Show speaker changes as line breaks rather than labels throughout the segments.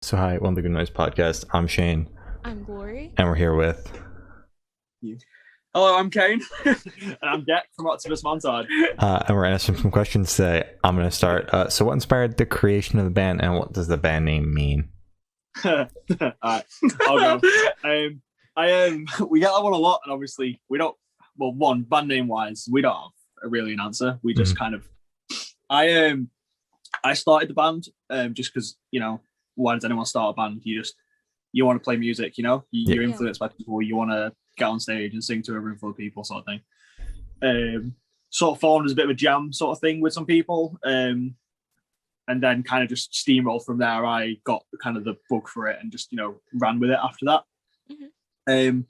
So hi, One the Good Noise podcast. I'm Shane,
I'm Glory.
and we're here with.
You. Hello, I'm Kane. And I'm Deck from Octopus Montage.
And we're answering some questions today. I'm going to start. So, what inspired the creation of the band, and what does the band name mean?
Alright, I'll go. We get that one a lot, and obviously we don't. Well, one band name wise, we don't have really an answer. We just kind of. I started the band just because why does anyone start a band? You want to play music, you're influenced by people. You want to get on stage and sing to a room full of people, sort of thing. Sort of formed as a bit of a jam sort of thing with some people, and then kind of just steamrolled from there. I got kind of the bug for it and just ran with it after that. Mm-hmm.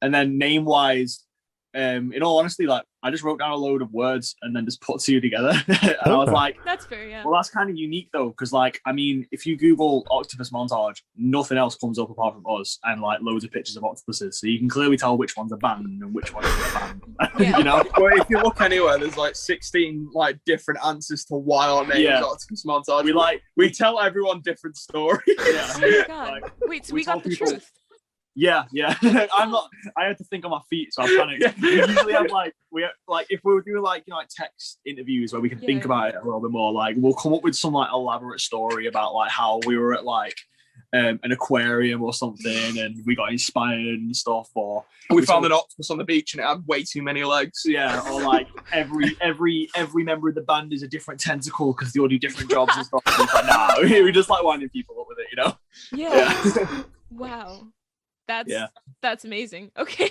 And then name wise, in all honesty, like I just wrote down a load of words and then just put two together. And I was like,
that's fair, yeah.
Well, that's kind of unique though, because if you Google Octopus Montage, nothing else comes up apart from us and like loads of pictures of octopuses. So you can clearly tell which one's a band and which one isn't a band.
Yeah.
Well, if you look anywhere, there's like 16 like different answers to why our name is Octopus Montage. We tell everyone different stories.
Yeah.
Oh my god. Wait, so we got the
people,
truth.
Yeah. I had to think on my feet, so I'm kind of. We usually have if we were doing text interviews where we can think about it a little bit more. Like we'll come up with some like elaborate story about like how we were at an aquarium or something, and we got inspired and stuff. Or
we found an octopus on the beach and it had way too many legs.
Yeah, or like every member of the band is a different tentacle because they all do different jobs and stuff. And it's like, nah, we just like winding people up with it,
Yeah. Wow. That's amazing. Okay.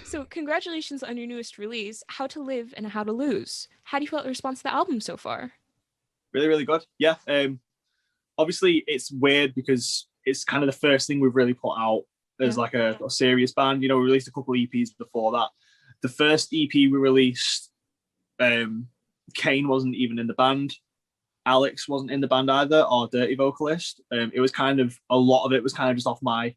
So congratulations on your newest release, How to Live and How to Lose. How do you feel the response to the album so far?
Really, really good. Yeah. Obviously it's weird because it's kind of the first thing we've really put out as like a serious band. We released a couple of EPs before that. The first EP we released, Kane wasn't even in the band. Alex wasn't in the band either, our dirty vocalist. It was kind of a lot of it was kind of just off my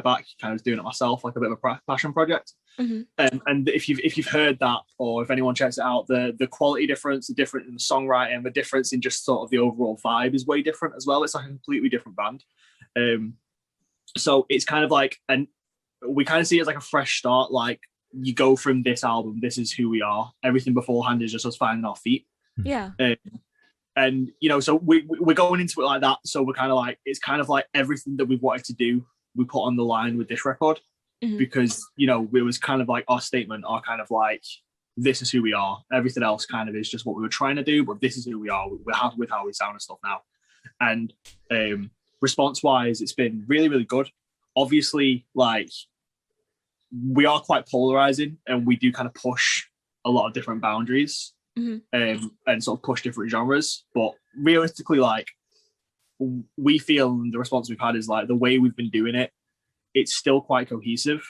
back, kind of doing it myself, like a bit of a passion project. Mm-hmm. And if you've heard that, or if anyone checks it out, the quality difference, the difference in the songwriting, the difference in just sort of the overall vibe is way different as well. It's like a completely different band. So it's kind of like, and we kind of see it as like a fresh start. Like you go from this album, this is who we are. Everything beforehand is just us finding our feet.
Yeah.
And so we're going into it like that. So we're kind of like, it's kind of like everything that we've wanted to do, we put on the line with this record. Mm-hmm. Because it was kind of like our statement, our kind of like, this is who we are. Everything else kind of is just what we were trying to do, but this is who we are. We're happy with how we sound and stuff now. And response wise, it's been really, really good. Obviously, like we are quite polarizing, and we do kind of push a lot of different boundaries. Mm-hmm. And sort of push different genres, but realistically, like we feel the response we've had is like the way we've been doing it, it's still quite cohesive.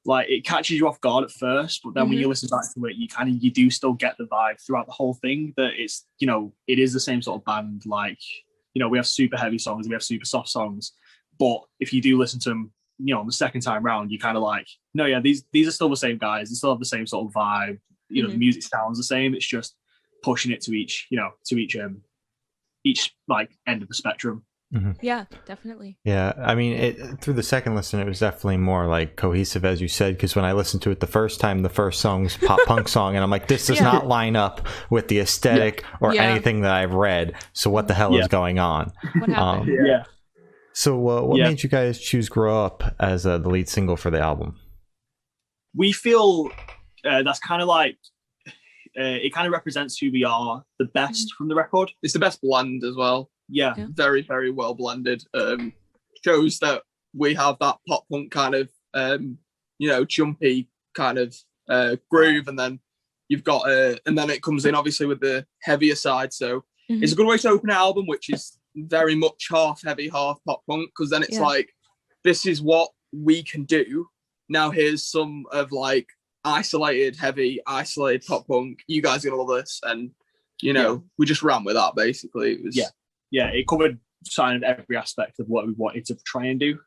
Like it catches you off guard at first, but then when you listen back to it, you do still get the vibe throughout the whole thing that it's it is the same sort of band. Like we have super heavy songs, we have super soft songs, but if you do listen to them on the second time round, you kind of like, no, yeah, these are still the same guys, they still have the same sort of vibe. The music sounds the same. It's just pushing it to each like end of the spectrum.
Mm-hmm. Yeah, definitely.
Yeah, I mean, through the second listen, it was definitely more like cohesive, as you said. Because when I listened to it the first time, the first song's pop punk song, and I'm like, this does not line up with the aesthetic or anything that I've read. So what the hell is going on?
What happened?
So what made you guys choose "Grow Up" as the lead single for the album?
We feel that's kind of like it kind of represents who we are the best from the record.
It's the best blend as well.
Yeah.
Very, very well blended. Shows that we have that pop punk kind of jumpy kind of groove, and then you've got and then it comes in obviously with the heavier side. So it's a good way to open an album, which is very much half heavy, half pop punk, because then it's like, this is what we can do. Now here's some of like isolated pop punk. You guys are gonna love this, and we just ran with that basically. It was
it covered kind of every aspect of what we wanted to try and do.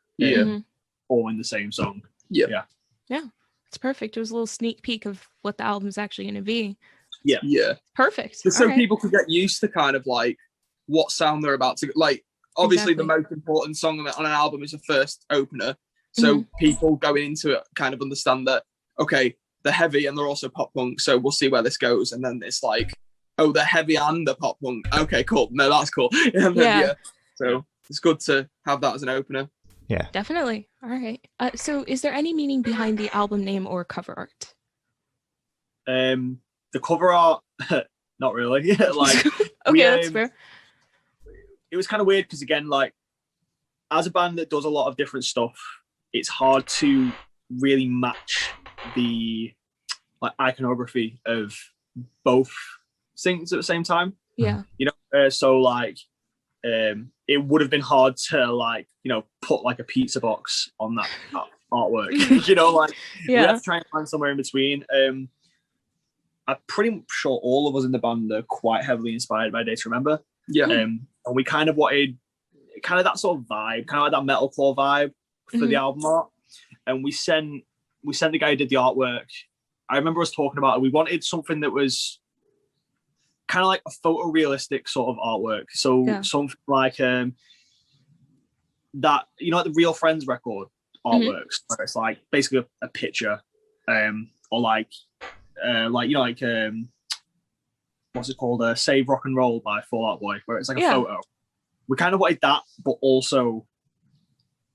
All in the same song.
Yeah, it's perfect. It was a little sneak peek of what the album's actually going to be.
Yeah
Perfect.
Just so people could get used to kind of like what sound they're about to like. obviously the most important song on an album is the first opener. So people going into it kind of understand that, okay, they're heavy and they're also pop punk, so we'll see where this goes. And then it's like, oh, they're heavy and they're pop punk. Okay, cool. No, that's cool. And then, so it's good to have that as an opener.
Yeah,
definitely. All right. So is there any meaning behind the album name or cover art?
The cover art, not really. Like,
okay, that's fair.
It was kind of weird because, again, like, as a band that does a lot of different stuff, it's hard to really match the like iconography of both things at the same time.
Yeah.
You know, so like it would have been hard to like, you know, put like a pizza box on that artwork. You know, like we have to try and find somewhere in between. I'm pretty sure all of us in the band are quite heavily inspired by Day to Remember.
Yeah.
And we kind of wanted kind of that sort of vibe, kind of like that metalcore vibe for the album art. And we sent the guy who did the artwork. I remember us talking about it. We wanted something that was kind of like a photorealistic sort of artwork. So something like that, you know, like the Real Friends record artworks, where it's like basically a picture, or like you know, like what's it called? Save Rock and Roll by Fall Out Boy, where it's like a photo. We kind of wanted that, but also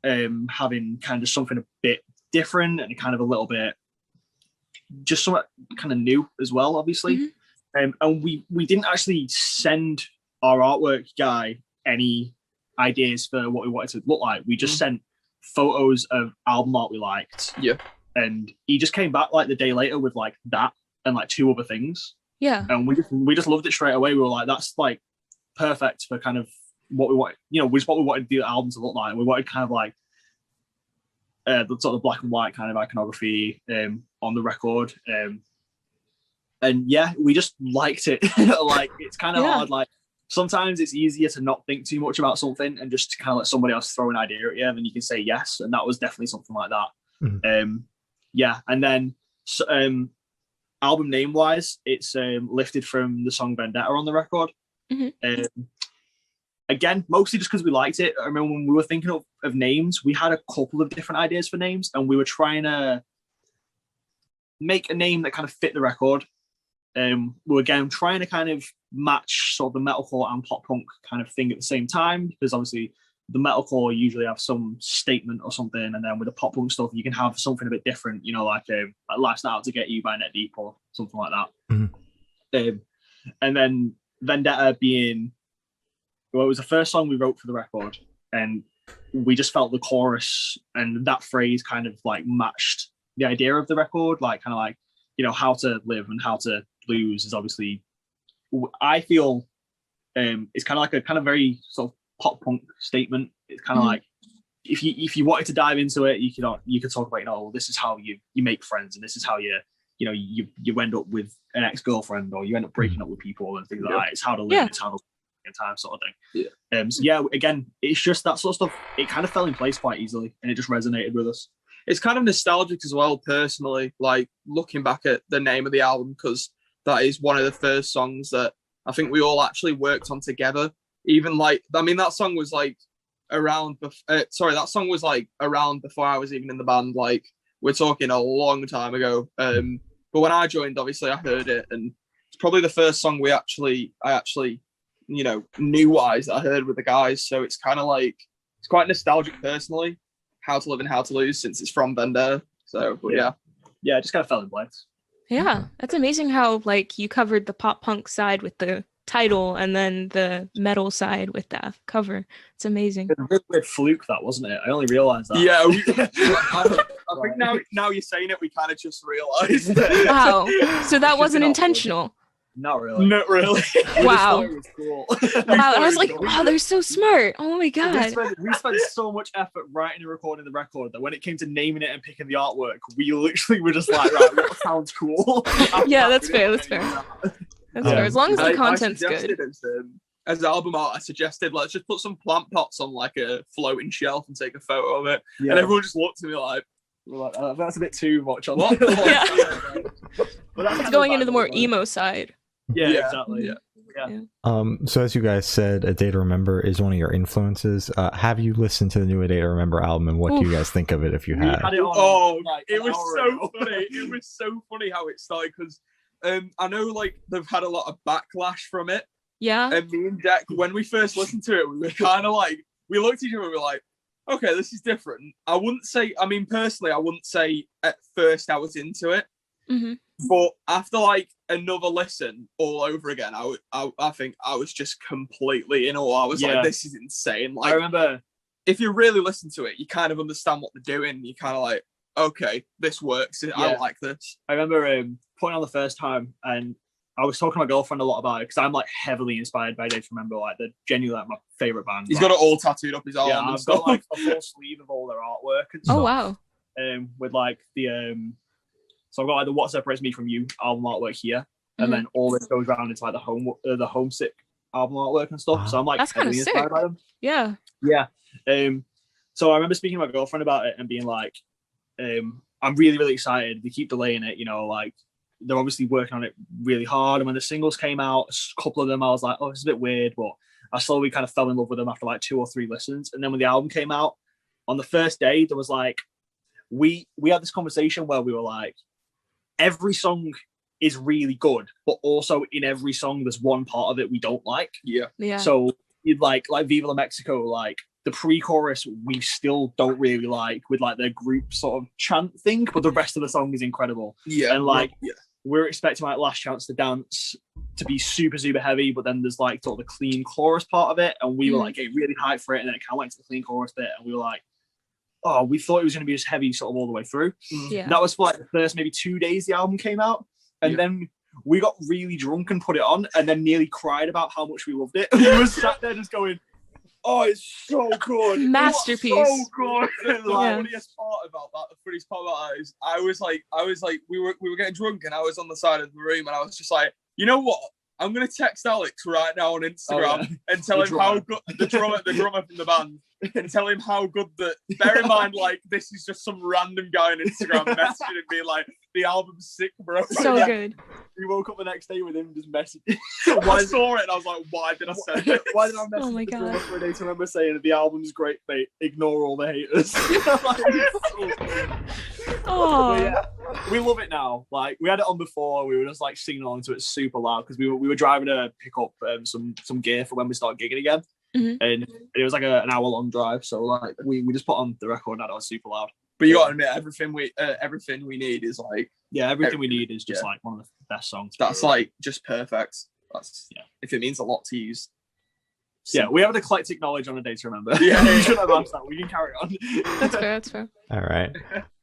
having kind of something a bit different and kind of a little bit just something kind of new as well, obviously. And we didn't actually send our artwork guy any ideas for what we wanted to look like. We just sent photos of album art we liked.
Yeah.
And he just came back like the day later with like that and like 2 other things.
Yeah.
And we just loved it straight away. We were like, that's like perfect for kind of what we want, you know, was what we wanted the album to look like. We wanted kind of like the sort of black and white kind of iconography on the record. And yeah, we just liked it. Like, it's kind of hard. Like, sometimes it's easier to not think too much about something and just kind of let somebody else throw an idea at you, and then you can say yes. And that was definitely something like that. Yeah. And then album name wise, it's lifted from the song Vendetta on the record. Again, mostly just because we liked it. I remember when we were thinking of names, we had a couple of different ideas for names, and we were trying to make a name that kind of fit the record. We were again trying to kind of match sort of the metalcore and pop punk kind of thing at the same time, because obviously the metalcore usually have some statement or something, and then with the pop punk stuff you can have something a bit different, you know, like Life's Not Out to Get You by Neck Deep or something like that. And then Vendetta being, well, it was the first song we wrote for the record, and we just felt the chorus and that phrase kind of like matched the idea of the record, like kind of like, you know, how to live and how to lose is obviously, I feel it's kind of like a kind of very sort of pop punk statement. It's kind of like if you wanted to dive into it, you could talk about, you know, this is how you make friends, and this is how you end up with an ex-girlfriend, or you end up breaking up with people and things like that. It's how to live, it's how to live in time, sort of thing. So yeah, again, it's just that sort of stuff. It kind of fell in place quite easily, and it just resonated with us.
It's kind of nostalgic as well, personally, like looking back at the name of the album, because that is one of the first songs that I think we all actually worked on together. Even like, I mean, that song was like around, that song was like around before I was even in the band. Like, we're talking a long time ago. But when I joined, obviously I heard it, and it's probably the first song I actually, you know, new-wise that I heard with the guys. So it's kind of like, it's quite nostalgic personally, How to Live and How to Lose, since it's from Vendetta. So, but yeah,
it just kind of fell in place.
Yeah, that's amazing how like you covered the pop punk side with the title and then the metal side with the cover. It's amazing.
It was a really weird fluke, that, wasn't it? I only realised that.
Yeah, I think now you're saying it, we kind of just realised.
Wow, so that wasn't intentional.
Not really.
Not really.
Wow.
It was cool.
Wow, I was like, wow, they're so smart. Oh my god.
We spent so much effort writing and recording the record that when it came to naming it and picking the artwork, we literally were just like, right, what sounds cool?
Yeah, that's fair. That's fair. That's fair. As long as the content's good.
As album art, I suggested let's just put some plant pots on like a floating shelf and take a photo of it. Yeah. And everyone just looked at me like,
that's a bit too much.
But that's going into the more emo side.
Yeah, exactly. Yeah.
So as you guys said, A Day to Remember is one of your influences. Have you listened to the new A Day to Remember album, and what do you guys think of it if you have?
It was so funny. It was so funny how it started, because I know like they've had a lot of backlash from it.
Yeah.
And me and Jack, when we first listened to it, we were kind of like, we looked at each other and we were like, okay, this is different. I wouldn't say, I mean, personally, I wouldn't say at first I was into it.
Mm-hmm.
But after like another listen all over again, I think I was just completely in awe. I was like, this is insane. Like,
I remember,
if you really listen to it, you kind of understand what they're doing. You kind of like, okay, this works. I like this.
I remember putting on the first time, and I was talking to my girlfriend a lot about it, because I'm like heavily inspired by Day to Remember. Like, they're genuinely like my favorite band.
He's got it all tattooed up his arm.
Yeah,
and
I've
stuff.
got like a full sleeve of all their artwork and stuff.
Oh wow.
With like the so I've got like the What Separates Me From You album artwork here, and then all this goes around into like the Homesick album artwork and stuff. So I'm like,
that's kind of sick.
By them.
Yeah.
So I remember speaking to my girlfriend about it and being like, I'm really, really excited. They keep delaying it, you know, like they're obviously working on it really hard. And when the singles came out, a couple of them, I was like, oh, it's a bit weird, but I slowly kind of fell in love with them after like 2 or 3 listens. And then when the album came out, on the first day, there was like, we had this conversation where we were like, every song is really good, but also in every song there's one part of it we don't like.
Yeah.
So you'd like Viva La Mexico, like the pre-chorus we still don't really like, with like their group sort of chant thing, but the rest of the song is incredible. And like we're expecting like Last Chance to Dance to be super, super heavy, but then there's like sort of the clean chorus part of it, and we were like getting really hyped for it, and then it kind of went to the clean chorus bit, and we were like, oh, we thought it was going to be just heavy sort of all the way through.
Yeah.
That was for like the first maybe 2 days the album came out. And then we got really drunk and put it on, and then nearly cried about how much we loved it. We were sat there just going, oh, it's so good.
Masterpiece.
It's so good.
The funniest part about that is I was like, we were getting drunk, and I was on the side of the room, and I was just like, you know what? I'm gonna text Alex right now on Instagram and tell him how good the drummer from the band, and tell him how good that. Bear in mind, like, this is just some random guy on Instagram messaging and being like, the album's sick, bro.
So good.
We woke up the next day with him just messaging.
I saw it and I was like, why did I send it?
Why did I message
my
the
God.
drummer for a day to remember saying the album's great, mate? Ignore all the haters.
Oh
yeah, we love it now. Like, we had it on before. We were just like singing along to it super loud, because we were driving to pick up some gear for when we start gigging again. And it was like an hour-long drive, so like we just put on the record and had it on super loud.
But you gotta admit, everything we need is like,
everything we need is just like one of the best songs.
That's like just perfect. That's if it means a lot to use.
Yeah, we have an eclectic knowledge on A Day to Remember.
Yeah,
you should have asked that. We can carry on.
That's fair. That's fair.
All right.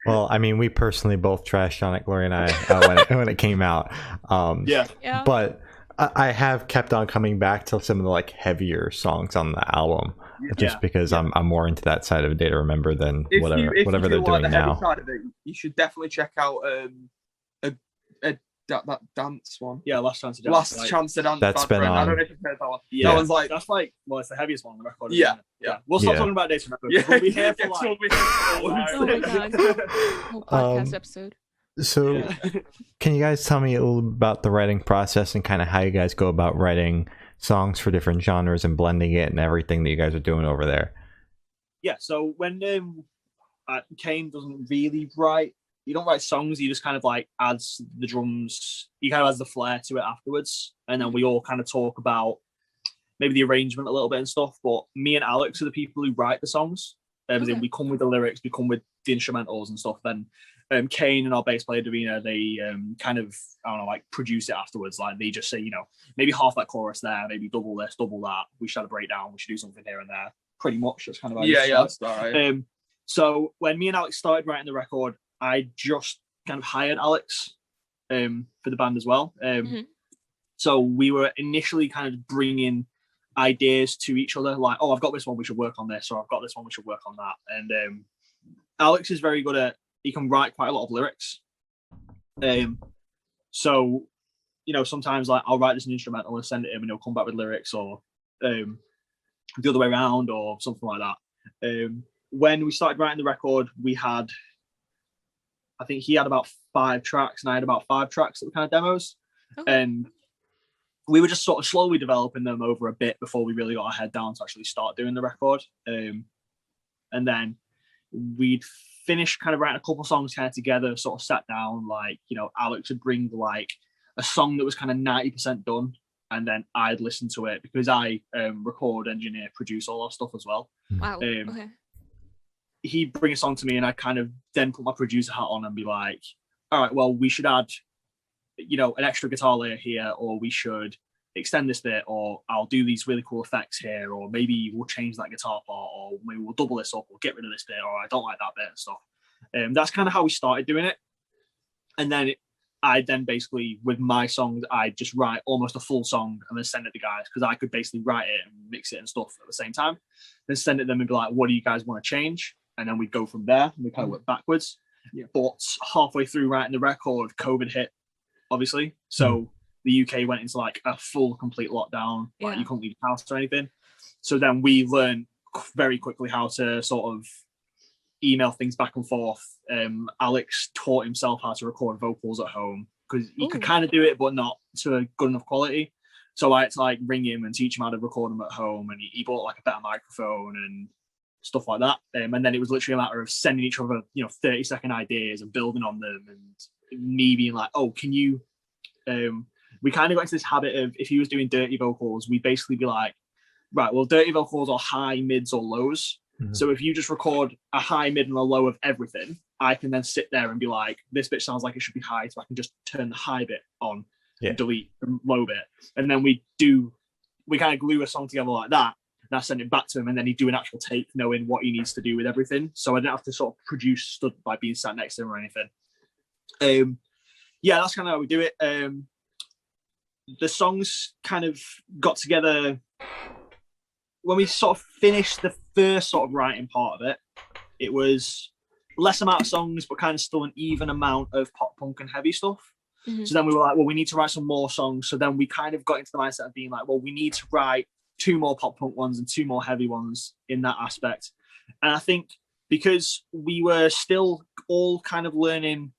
Well, I mean, we personally both trashed on it, Gloria and I, when it came out.
Yeah.
But I have kept on coming back to some of the like heavier songs on the album, just because I'm more into that side of A Day to Remember than whatever they're doing now.
Side of it, you should definitely check out that dance one.
Yeah, Last Chance to Dance.
Last Chance to Dance.
That's been on.
I don't know if you've heard that one.
Yeah,
that one's like,
that's like, well, it's the heaviest one on the record.
Yeah.
We'll stop talking about A Day to Remember.
Yeah,
We'll be here for
we'll be here for
Oh my God. Whole podcast episode.
So, can you guys tell me a little about the writing process and kind of how you guys go about writing songs for different genres and blending it and everything that you guys are doing over there?
Yeah, so when Kane doesn't really write, you don't write songs, he just kind of like adds the drums, he kind of adds the flair to it afterwards, and then we all kind of talk about maybe the arrangement a little bit and stuff, but me and Alex are the people who write the songs. We come with the lyrics, we come with the instrumentals and stuff, then Kane and our bass player Davina, they kind of, I don't know, like produce it afterwards. Like they just say, you know, maybe half that chorus there, maybe double this, double that. We should have a breakdown. We should do something here and there. Pretty much, that's kind of how
that's right.
So when me and Alex started writing the record, I just kind of hired Alex for the band as well. So we were initially kind of bringing ideas to each other, like, oh, I've got this one, we should work on this, or I've got this one, we should work on that. And Alex is very good at, he can write quite a lot of lyrics. So, you know, sometimes like I'll write this an instrumental and send it to him and he'll come back with lyrics, or the other way around, or something like that. When we started writing the record, we had, I think he had about 5 tracks and I had about 5 tracks that were kind of demos. And we were just sort of slowly developing them over a bit before we really got our head down to actually start doing the record. And then we'd finish kind of writing a couple songs kind of together, sort of sat down, like, you know, Alex would bring like a song that was kind of 90% done, and then I'd listen to it because I record, engineer, produce all our stuff as well.
Wow. Okay.
He'd bring a song to me and I'd kind of then put my producer hat on and be like, all right, well, we should add, you know, an extra guitar layer here, or we should extend this bit, or I'll do these really cool effects here, or maybe we'll change that guitar part, or maybe we'll double this up, or get rid of this bit, or I don't like that bit and stuff. That's kind of how we started doing it. And then I then basically, with my songs, I just write almost a full song and then send it to guys, because I could basically write it and mix it and stuff at the same time. Then send it to them and be like, what do you guys want to change? And then we'd go from there, and we kind of work backwards. Yeah. But halfway through writing the record, COVID hit, obviously. So the UK went into like a full, complete lockdown. Like you couldn't leave the house or anything. So then we learned very quickly how to sort of email things back and forth. Alex taught himself how to record vocals at home, because he could kind of do it, but not to a good enough quality. So I had to like ring him and teach him how to record them at home. And he bought like a better microphone and stuff like that. And then it was literally a matter of sending each other, you know, 30-second ideas and building on them, and me being like, oh, can you, we kind of got into this habit of, if he was doing dirty vocals, we'd basically be like, right, well, dirty vocals are high, mids, or lows. Mm-hmm. So if you just record a high, mid, and a low of everything, I can then sit there and be like, this bit sounds like it should be high, so I can just turn the high bit on, and delete the low bit. And then we kind of glue a song together like that, and I send it back to him, and then he'd do an actual take knowing what he needs to do with everything. So I didn't have to sort of produce stuff by being sat next to him or anything. That's kind of how we do it. The songs kind of got together when we sort of finished the first sort of writing part of it. It was less amount of songs, but kind of still an even amount of pop punk and heavy stuff. Mm-hmm. So then we were like, well, we need to write some more songs. So then we kind of got into the mindset of being like, well, we need to write 2 more pop punk ones and 2 more heavy ones in that aspect. And I think because we were still all kind of learning,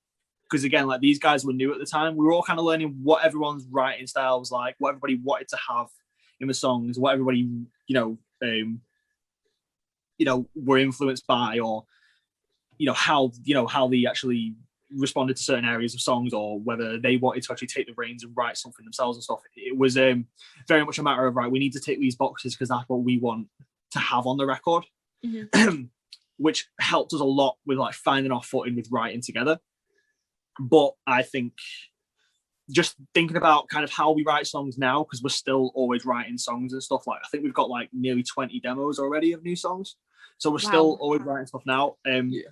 because again, like these guys were new at the time, we were all kind of learning what everyone's writing style was like, what everybody wanted to have in the songs, what everybody, were influenced by, or how they actually responded to certain areas of songs, or whether they wanted to actually take the reins and write something themselves and stuff. It was very much a matter of, right, we need to tick these boxes because that's what we want to have on the record. Mm-hmm. Which helped us a lot with like finding our footing with writing together. But I think just thinking about kind of how we write songs now, because we're still always writing songs and stuff, like I think we've got like nearly 20 demos already of new songs. So we're still always writing stuff now.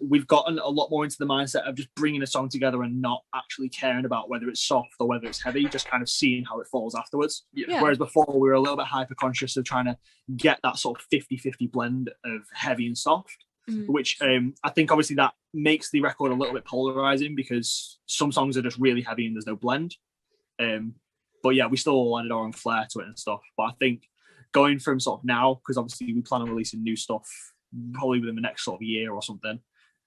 We've gotten a lot more into the mindset of just bringing a song together and not actually caring about whether it's soft or whether it's heavy, just kind of seeing how it falls afterwards. Yeah. Whereas before we were a little bit hyper conscious of trying to get that sort of 50-50 blend of heavy and soft. Mm-hmm. Which I think obviously that makes the record a little bit polarizing, because some songs are just really heavy and there's no blend. But yeah, we still added our own flair to it and stuff. But I think going from sort of now, because obviously we plan on releasing new stuff probably within the next sort of year or something.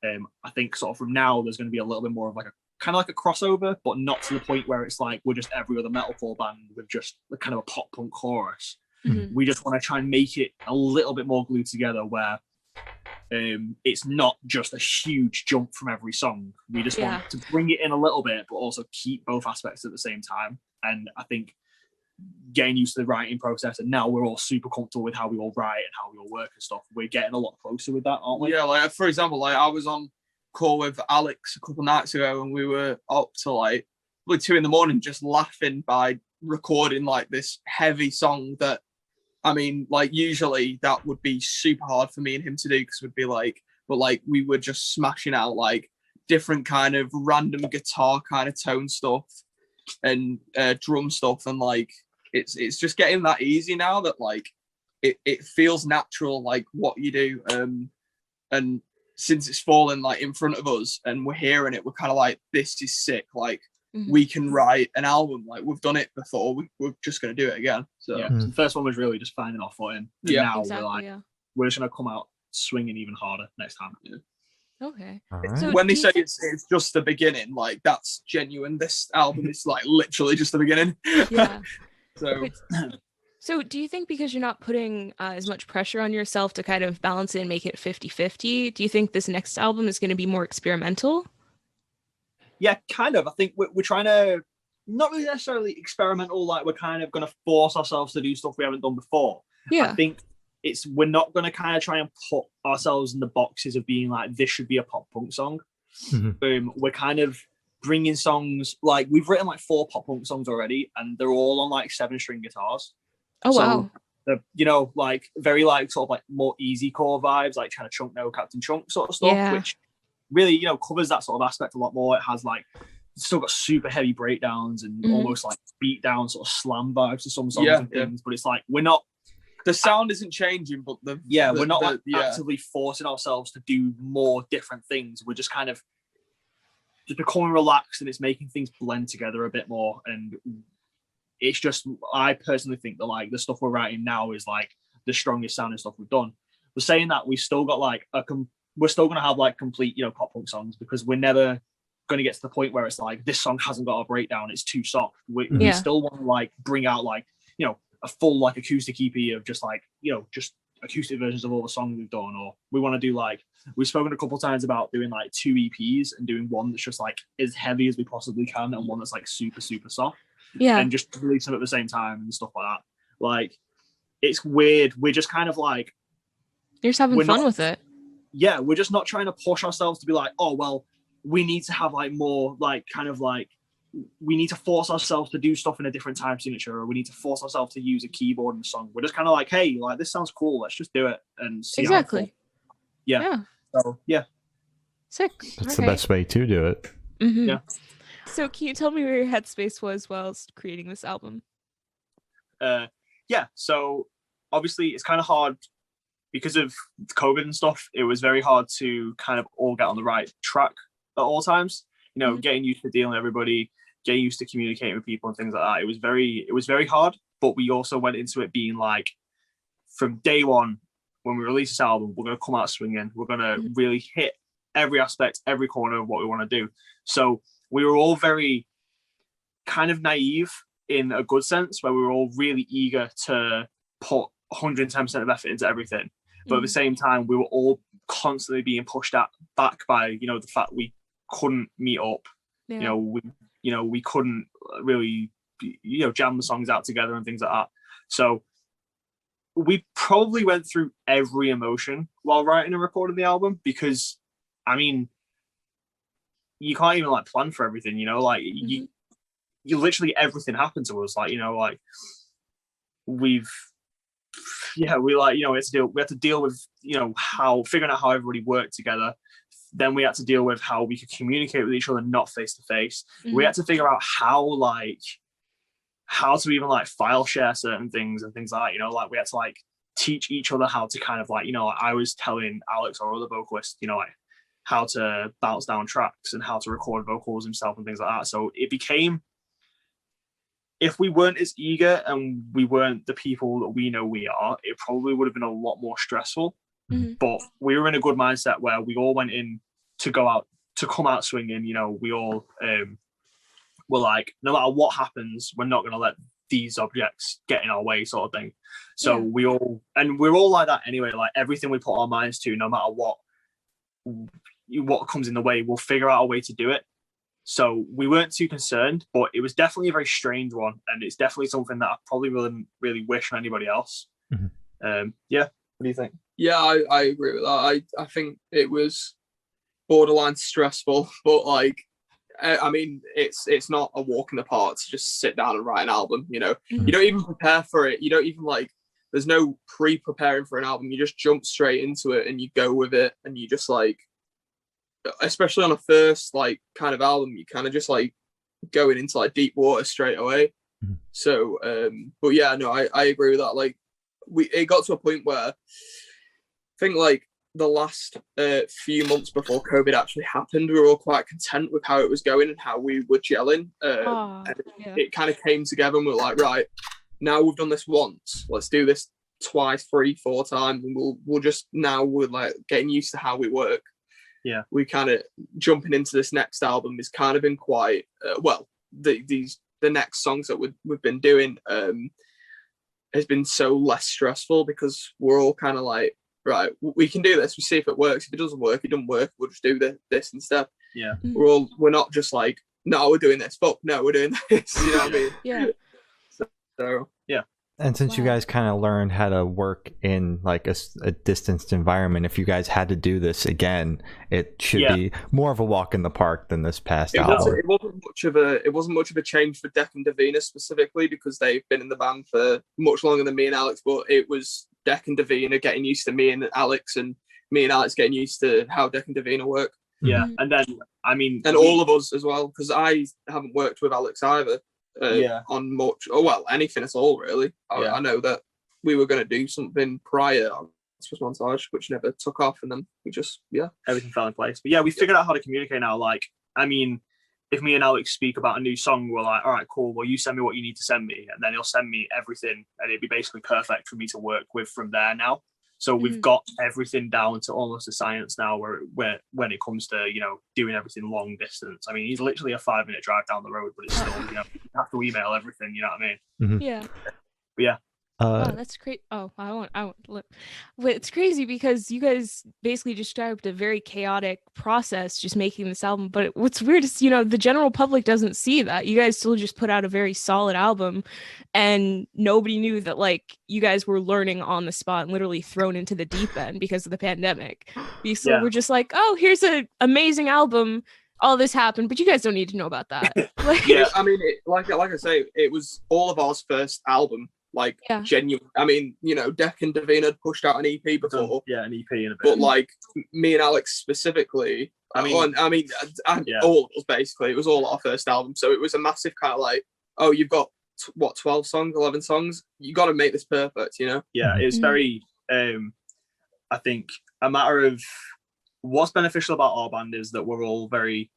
I think sort of from now there's going to be a little bit more of like a kind of like a crossover, but not to the point where it's like we're just every other metalcore band with just kind of a pop punk chorus. Mm-hmm. We just want to try and make it a little bit more glued together, where it's not just a huge jump from every song. We just want to bring it in a little bit, but also keep both aspects at the same time. And I think getting used to the writing process, and now we're all super comfortable with how we all write and how we all work and stuff, we're getting a lot closer with that, aren't we?
Yeah, like for example, like I was on call with Alex a couple of nights ago, and we were up to like 2 a.m. just laughing by recording like this heavy song that, I mean, like usually that would be super hard for me and him to do, because we'd be like, but like we were just smashing out like different kind of random guitar kind of tone stuff and drum stuff, and like it's just getting that easy now that like it feels natural, like what you do. And since it's fallen like in front of us and we're hearing it, we're kind of like, this is sick. Like we can write an album, like we've done it before, we're just going to do it again. So,
so the first one was really just finding our footing. And now exactly, we're like, we're just going to come out swinging even harder next time.
Okay.
Right.
So when they say it's just the beginning, like that's genuine. This album is like literally just the beginning.
Yeah.
So.
So do you think because you're not putting as much pressure on yourself to kind of balance it and make it 50-50, do you think this next album is going to be more experimental?
Yeah, kind of. I think we're trying to, not really necessarily experimental, like we're kind of going to force ourselves to do stuff we haven't done before.
Yeah.
I think we're not going to kind of try and put ourselves in the boxes of being like, this should be a pop punk song. We're kind of bringing songs, like we've written like 4 pop punk songs already, and they're all on like 7-string guitars.
Oh, wow.
You know, like very like sort of like more easy core vibes, like kind of Chunk No Captain Chunk sort of stuff, which really, you know, covers that sort of aspect a lot more. It has like, it's still got super heavy breakdowns and almost like beat down sort of slam vibes to some songs and things, but it's like, we're not,
the sound isn't changing, but
we're not actively forcing ourselves to do more different things. We're just kind of just becoming relaxed, and it's making things blend together a bit more. And it's just, I personally think that like the stuff we're writing now is like the strongest sounding stuff we've done. We're saying that we've still got like we're still going to have like complete, you know, pop punk songs, because we're never going to get to the point where it's like, this song hasn't got a breakdown, it's too soft. We still want to like bring out like, you know, a full like acoustic EP of just like, you know, just acoustic versions of all the songs we've done. Or we want to do like, we've spoken a couple of times about doing like 2 EPs and doing one that's just like as heavy as we possibly can, and one that's like super, super soft. Yeah. And just release them at the same time and stuff like that. Like, it's weird. We're just kind of like,
you're just having fun with it.
Yeah, we're just not trying to push ourselves to be like, oh, well, we need to have like more like kind of like, we need to force ourselves to do stuff in a different time signature, or we need to force ourselves to use a keyboard in the song. We're just kind of like, hey, like this sounds cool, let's just do it and see.
Exactly.
Yeah. So yeah.
Sick.
That's the best way to do it.
Yeah.
So can you tell me where your headspace was whilst creating this album?
Yeah, so obviously it's kind of hard because of COVID and stuff. It was very hard to kind of all get on the right track at all times. You know, getting used to dealing with everybody, getting used to communicating with people and things like that. It was very hard, but we also went into it being like, from day one, when we release this album, we're going to come out swinging. We're going to really hit every aspect, every corner of what we want to do. So we were all very kind of naive in a good sense, where we were all really eager to put 110% of effort into everything. But at the same time, we were all constantly being pushed back by, you know, the fact we couldn't meet up. Yeah. We couldn't really, you know, jam the songs out together and things like that. So we probably went through every emotion while writing and recording the album, because, I mean, you can't even like plan for everything, you know, like you literally everything happened to us. Like, you know, like we like, you know, we had to deal with, you know, figuring out how everybody worked together. Then we had to deal with how we could communicate with each other, not face to face. We had to figure out how to even like file share certain things and things like that, you know, like we had to like teach each other how to kind of like, you know, like I was telling Alex, our other vocalist, you know, like how to bounce down tracks and how to record vocals himself and things like that. So it became, if we weren't as eager and we weren't the people that we know we are, it probably would have been a lot more stressful. But we were in a good mindset where we all went in to come out swinging. You know, we all were like, no matter what happens, we're not going to let these objects get in our way, sort of thing. So we're all like that anyway. Like everything we put our minds to, no matter what comes in the way, we'll figure out a way to do it. So we weren't too concerned, but it was definitely a very strange one, and it's definitely something that I probably wouldn't really wish on anybody else. Yeah. What do you think?
Yeah, I agree with that. I think it was borderline stressful, but like, I mean, it's not a walk in the park to just sit down and write an album. You know, you don't even prepare for it. You don't even like. There's no pre-preparing for an album. You just jump straight into it and you go with it, and you just like, especially on a first like kind of album, you kind of just like going into like deep water straight away. So, but yeah, no, I agree with that. Like, it got to a point where I think like the last few months before COVID actually happened, we were all quite content with how it was going and how we were gelling. It kind of came together, and we were like, right, now we've done this once, let's do this twice, 3, 4 times, and we're like getting used to how we work.
Yeah,
we kind of jumping into this next album is kind of been quite these the next songs that we've been doing has been so less stressful, because we're all kind of like, right, we can do this. We see if it works. If it doesn't work, it doesn't work. We'll just do this instead.
Yeah.
We're not just like, no, we're doing this. But no, we're doing this. You know what I mean?
Yeah.
So yeah.
And since you guys kind of learned how to work in like a distanced environment, if you guys had to do this again, it should be more of a walk in the park than this past album.
It wasn't much of a change for Deck and Davina specifically, because they've been in the band for much longer than me and Alex. But it was Deck and Davina getting used to me and Alex, and me and Alex getting used to how Deck and Davina work.
Yeah, and then
all of us as well, because I haven't worked with Alex either. On much, anything at all really. I know that we were going to do something prior on Octopus Montage, which never took off, and then we just
everything fell in place. But we figured out how to communicate now. Like, I mean, if me and Alex speak about a new song, we're like, all right, cool, well, you send me what you need to send me, and then he'll send me everything, and it'd be basically perfect for me to work with from there now. So we've got everything down to almost a science now, where when it comes to, you know, doing everything long distance. I mean, he's literally a 5-minute drive down the road, but it's still, you know, you have to email everything, you know what I mean?
Mm-hmm.
Yeah.
But yeah.
Oh, that's great. Oh, I won't. But it's crazy because you guys basically described a very chaotic process just making this album. But what's weird is, you know, the general public doesn't see that. You guys still just put out a very solid album, and nobody knew that, like, you guys were learning on the spot and literally thrown into the deep end because of the pandemic. So we're just like, oh, here's an amazing album. All this happened, but you guys don't need to know about that.
I mean, like I say, it was all of our first album. Like, genuine. I mean, you know, Deck and Davina had pushed out an EP before.
An EP in a bit.
But like me and Alex specifically, all of us basically, it was all our first album. So it was a massive kind of like, oh, you've got 12 songs, 11 songs. You got to make this perfect, you know?
Yeah, it's very, I think, a matter of what's beneficial about our band is that we're all very,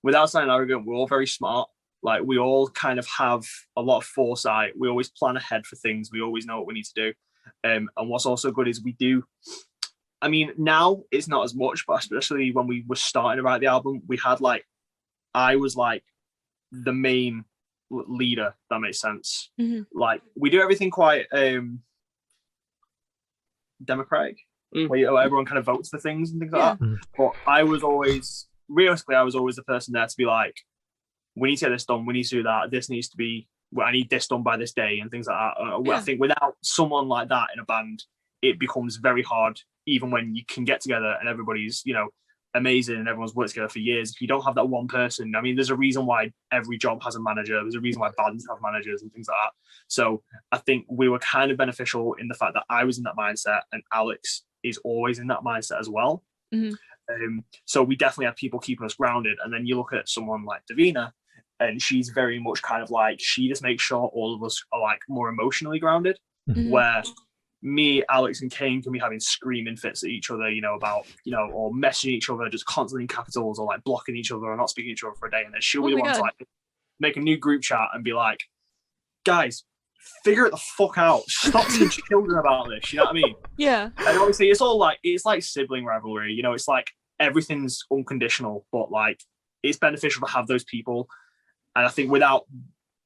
without sounding arrogant, we're all very smart. Like, we all kind of have a lot of foresight. We always plan ahead for things. We always know what we need to do. And what's also good is we do, I mean, now it's not as much, but especially when we were starting to write the album, we had like, I was like the main leader, if that makes sense.
Mm-hmm.
Like, we do everything quite democratic, where everyone kind of votes for things and things like that. But I was always the person there to be like, we need to get this done, we need to do that, this needs to be, I need this done by this day, and things like that. I think without someone like that in a band, it becomes very hard, even when you can get together and everybody's, you know, amazing and everyone's worked together for years. If you don't have that one person, I mean, there's a reason why every job has a manager, there's a reason why bands have managers and things like that. So I think we were kind of beneficial in the fact that I was in that mindset, and Alex is always in that mindset as well. So we definitely have people keeping us grounded. And then you look at someone like Davina, and she's very much kind of like, she just makes sure all of us are like more emotionally grounded, where me, Alex, and Kane can be having screaming fits at each other, you know, about, you know, or messaging each other just constantly in capitals, or like blocking each other or not speaking to each other for a day. And then she'll be the one to like make a new group chat and be like, guys, figure it the fuck out. Stop being children about this. You know what I mean?
Yeah.
And obviously it's like sibling rivalry, you know, it's like everything's unconditional, but like it's beneficial to have those people. And I think without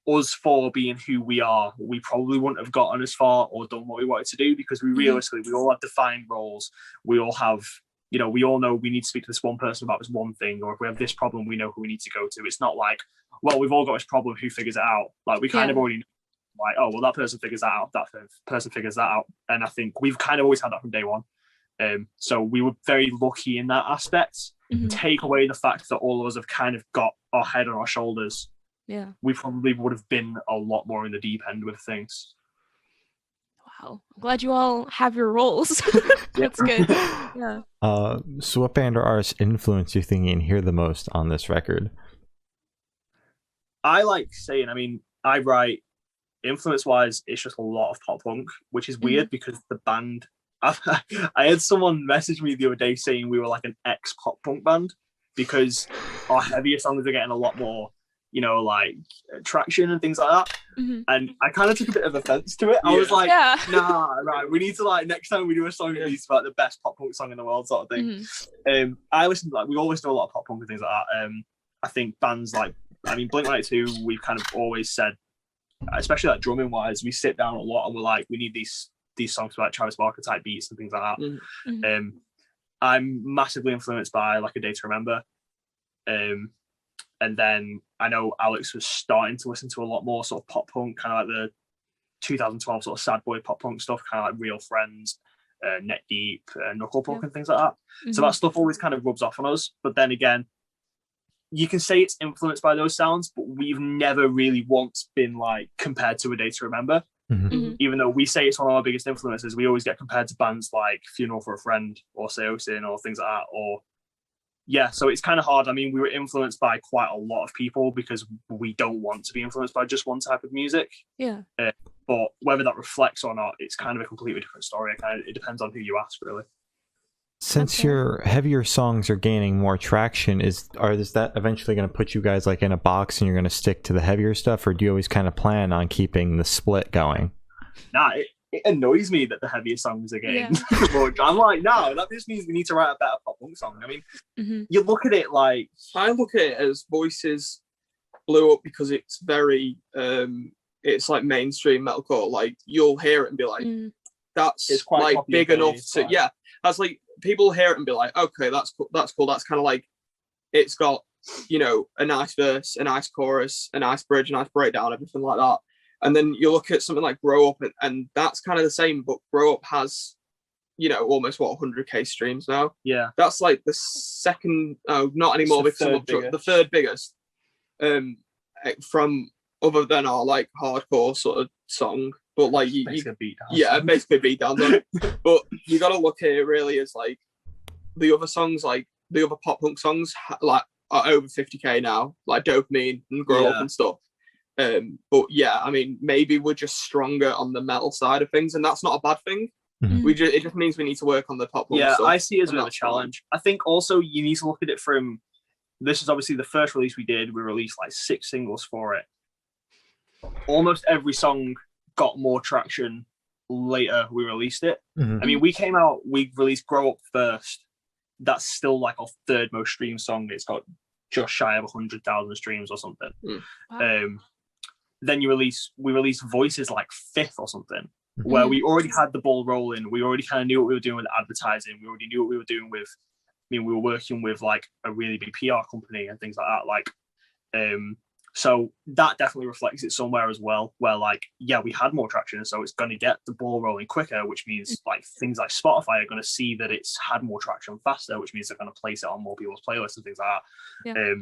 us four being who we are, we probably wouldn't have gotten as far or done what we wanted to do, because we realistically, we all have defined roles. We all have, you know, we all know we need to speak to this one person about this one thing, or if we have this problem, we know who we need to go to. It's not like, well, we've all got this problem, who figures it out? Like, we kind of already know, like, oh, well, that person figures that out, that person figures that out. And I think we've kind of always had that from day one. So we were very lucky in that aspect. Take away the fact that all of us have kind of got our head on our shoulders, we probably would have been a lot more in the deep end with things.
Wow, I'm glad you all have your roles. That's good. Yeah.
So what band or artist influenced your thinking here the most on this record?
I like saying, I mean, I write, influence wise, it's just a lot of pop punk, which is weird because the band, I had someone message me the other day saying we were like an ex pop punk band, because our heavier songs are getting a lot more, you know, like traction and things like that. And I kind of took a bit of offense to it. I was like, nah, right, we need to, like, next time we do a song, it needs to be like the best pop punk song in the world, sort of thing. I listen to, like, we always do a lot of pop punk and things like that. I think bands like I mean, Blink-182, we've kind of always said, especially like drumming wise, we sit down a lot and we're like, we need these songs with like Travis Barker type beats and things like that. Mm-hmm. I'm massively influenced by like A Day to Remember. And then I know Alex was starting to listen to a lot more sort of pop punk, kind of like the 2012 sort of sad boy pop punk stuff, kind of like Real Friends, Neck Deep, Knuckle Puck, and things like that. Mm-hmm. So that stuff always kind of rubs off on us. But then again, you can say it's influenced by those sounds, but we've never really once been like compared to A Day to Remember. Mm-hmm. Mm-hmm. Even though we say it's one of our biggest influences, we always get compared to bands like Funeral for a Friend or Seosin or things like that. Or yeah, so it's kind of hard. I mean, we were influenced by quite a lot of people because we don't want to be influenced by just one type of music.
Yeah.
But whether that reflects or not, it's kind of a completely different story. It depends on who you ask, really.
Since your heavier songs are gaining more traction, is that eventually going to put you guys like in a box and you're going to stick to the heavier stuff, or do you always kind of plan on keeping the split going?
Nah, it annoys me that the heavier songs are getting more. I'm like, no, that just means we need to write a better pop punk song. I mean, you look at it like...
I look at it as Voices blew up because it's very, it's like mainstream metalcore. Like, you'll hear it and be like, that's like big enough to... Yeah, that's like, people hear it and be like, okay, that's cool. That's kind of like, it's got, you know, a nice verse, a nice chorus, a nice bridge, a nice breakdown, everything like that. And then you look at something like Grow Up, and that's kind of the same, but Grow Up has, you know, almost 100k streams now.
Yeah,
that's like the second, not anymore, because the third biggest, from other than our like hardcore sort of song. But like, basically beat down. But you got to look at it really as like the other songs, like the other pop punk songs, like are over 50k now, like Dopamine and Grow Up and stuff. But yeah, I mean, maybe we're just stronger on the metal side of things, and that's not a bad thing. Mm-hmm. It just means we need to work on the pop punk stuff.
I see it as a challenge. I think also you need to look at it from, this is obviously the first release we did. We released like 6 singles for it. Almost every song got more traction later we released it. Mm-hmm. I mean, we released Grow Up first. That's still like our 3rd most streamed song. It's got just shy of 100,000 streams or something. Wow. Then we released Voices like 5th or something, where we already had the ball rolling. We already kind of knew what we were doing with advertising. We already knew what we were doing with, I mean, we were working with like a really big PR company and things like that. Like, so that definitely reflects it somewhere as well, where like, yeah, we had more traction. So it's going to get the ball rolling quicker, which means like things like Spotify are going to see that it's had more traction faster, which means they're going to place it on more people's playlists and things like that. Yeah.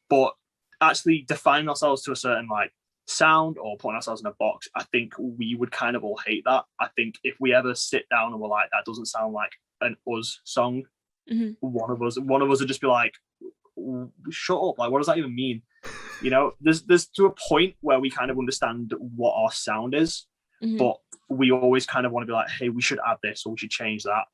But actually defining ourselves to a certain like sound or putting ourselves in a box, I think we would kind of all hate that. I think if we ever sit down and we're like, that doesn't sound like an us song, one of us would just be like, shut up, like what does that even mean? You know, there's to a point where we kind of understand what our sound is, but we always kind of want to be like, hey, we should add this or we should change that.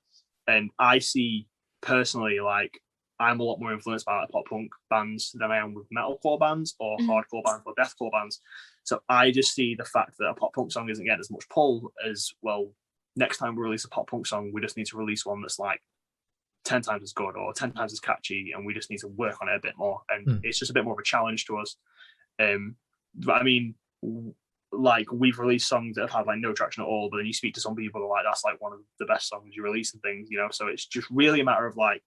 And I see personally, like, I'm a lot more influenced by like pop punk bands than I am with metalcore bands or hardcore bands or deathcore bands. So I just see the fact that a pop punk song isn't getting as much pull as, well, next time we release a pop punk song, we just need to release one that's like 10 times as good or 10 times as catchy, and we just need to work on it a bit more. And it's just a bit more of a challenge to us. But I mean, like, we've released songs that have had like no traction at all, but then you speak to some people who are like, that's like one of the best songs you release and things, you know. So it's just really a matter of like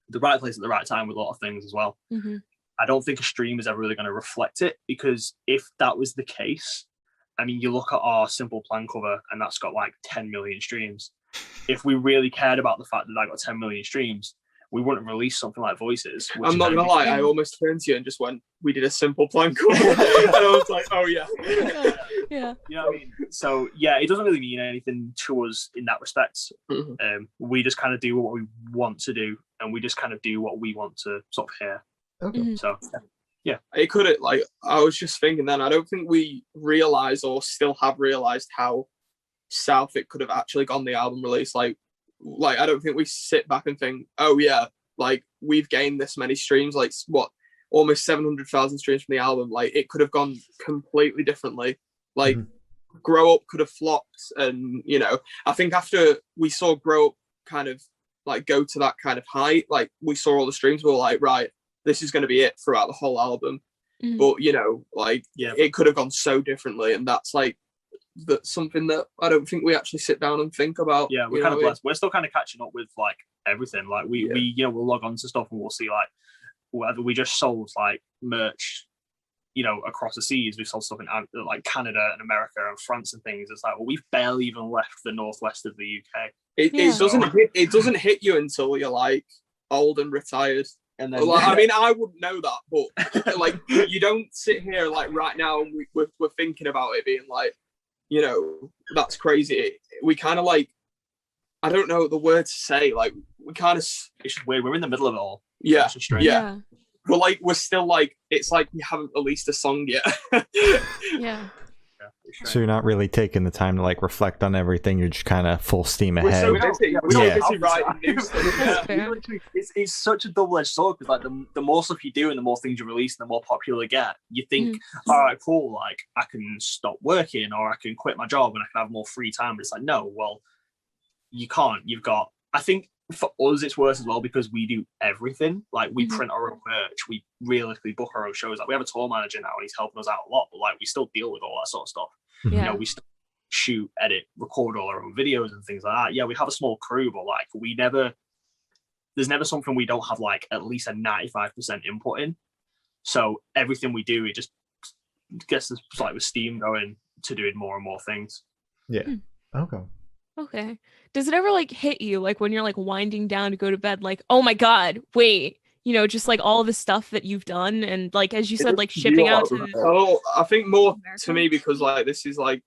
the right place at the right time with a lot of things as well. I don't think a stream is ever really going to reflect it, because if that was the case, I mean, you look at our Simple Plan cover and that's got like 10 million streams. If we really cared about the fact that got 10 million streams, we wouldn't release something like Voices.
I'm not gonna lie, I almost turned to you and just went, we did a Simple Plan cover. And I was like, oh yeah.
Yeah.
You know what I mean? So yeah, it doesn't really mean anything to us in that respect. We just kind of do what we want to do, and we just kind of do what we want to sort of hear. Okay. So yeah.
It could have, like, I was just thinking then, I don't think we realised or still have realised how south it could have actually gone the album release. Like I don't think we sit back and think, oh yeah, like we've gained this many streams, like what, almost 700,000 streams from the album. Like it could have gone completely differently. Like Grow Up could have flopped, and you know, I think after we saw Grow Up kind of like go to that kind of height, like we saw all the streams, we were like, right, this is going to be it throughout the whole album. but you know, like it could have gone so differently, and that's like that's something that I don't think we actually sit down and think about.
Yeah, we're kind of blessed. We're still kind of catching up with like everything. Like we you know, we'll log on to stuff and we'll see like whether we just sold like merch, you know, across the seas. We've sold stuff in like Canada and America and France and things. It's like, well, we've barely even left the northwest of the UK.
It doesn't hit you until you're like old and retired. And then, like, I mean, I wouldn't know that, but like, you don't sit here like right now and we're thinking about it being like, you know, that's crazy. We kind of like, I don't know the word to say. Like, we kind of,
it's just weird. We're in the middle of it all.
Yeah. But like, we're still like, it's like we haven't released a song yet.
Yeah.
So you're not really taking the time to like reflect on everything. You're just kind of full steam ahead.
We're so busy. We're so busy writing new stuff.
It's such a double-edged sword because like the more stuff you do and the more things you release and the more popular you get, you think, all right, cool, like I can stop working or I can quit my job and I can have more free time. But it's like, no, well, you can't. You've got, I think for us it's worse as well because we do everything. Like we print our own merch, we realistically book our own shows. Like we have a tour manager now and he's helping us out a lot, but like we still deal with all that sort of stuff. You know, we still shoot, edit, record all our own videos and things like that. Yeah, we have a small crew, but like there's never something we don't have like at least a 95% input in. So everything we do, it just gets us like with steam going to doing more and more things.
Yeah.
Okay. Does it ever like hit you like when you're like winding down to go to bed, like, oh my God, wait, you know, just like all the stuff that you've done and like, as you said, like shipping out to
I think more America? To me because like this is like